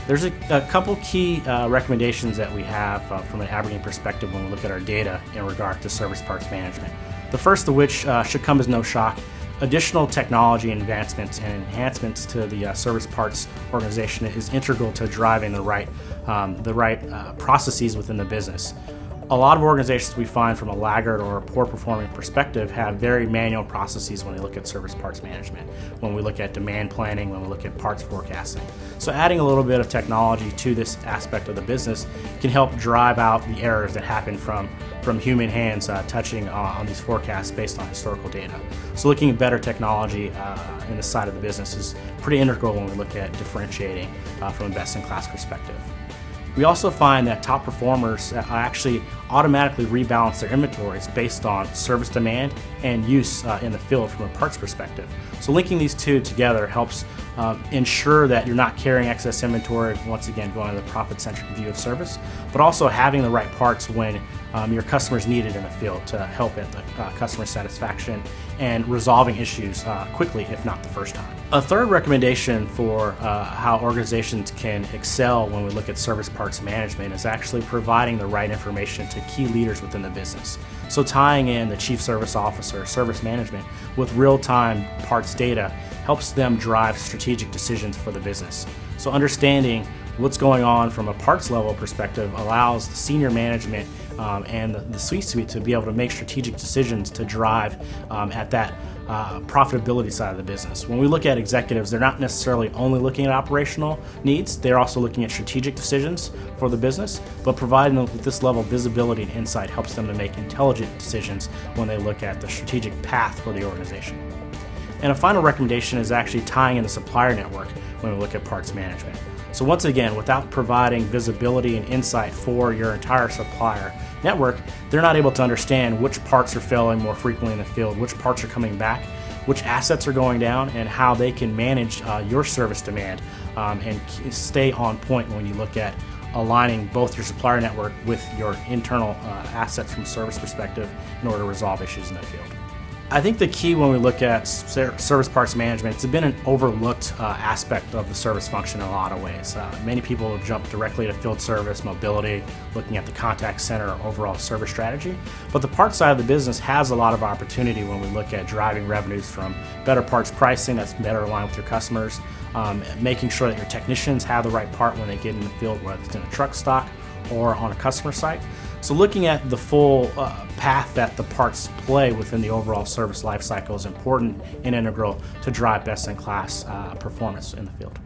There's a couple key recommendations that we have from an Aberdeen perspective when we look at our data in regard to service parts management. The first of which should come as no shock. Additional technology advancements and enhancements to the service parts organization is integral to driving the right processes within the business. A lot of organizations we find from a laggard or a poor performing perspective have very manual processes when they look at service parts management, when we look at demand planning, when we look at parts forecasting. So adding a little bit of technology to this aspect of the business can help drive out the errors that happen from human hands touching on these forecasts based on historical data. So looking at better technology in the side of the business is pretty integral when we look at differentiating from a best-in-class perspective. We also find that top performers actually automatically rebalance their inventories based on service demand and use in the field from a parts perspective. So linking these two together helps ensure that you're not carrying excess inventory, once again going to the profit-centric view of service, but also having the right parts when your customers need it in the field to help at the customer satisfaction and resolving issues quickly, if not the first time. A third recommendation for how organizations can excel when we look at service parts management is actually providing the right information to key leaders within the business. So tying in the chief service officer, service management with real-time parts data helps them drive strategic decisions for the business. So understanding what's going on from a parts level perspective allows the senior management and the C-suite to be able to make strategic decisions to drive at that profitability side of the business. When we look at executives, they're not necessarily only looking at operational needs, they're also looking at strategic decisions for the business, but providing them with this level of visibility and insight helps them to make intelligent decisions when they look at the strategic path for the organization. And a final recommendation is actually tying in the supplier network when we look at parts management. So once again, without providing visibility and insight for your entire supplier network, they're not able to understand which parts are failing more frequently in the field, which parts are coming back, which assets are going down, and how they can manage your service demand and stay on point when you look at aligning both your supplier network with your internal assets from a service perspective in order to resolve issues in the field. I think the key when we look at service parts management, it's been an overlooked aspect of the service function in a lot of ways. Many people jump directly to field service, mobility, looking at the contact center or overall service strategy. But the parts side of the business has a lot of opportunity when we look at driving revenues from better parts pricing that's better aligned with your customers, making sure that your technicians have the right part when they get in the field, whether it's in a truck stock or on a customer site. So looking at the full path that the parts play within the overall service life cycle is important and integral to drive best-in-class performance in the field.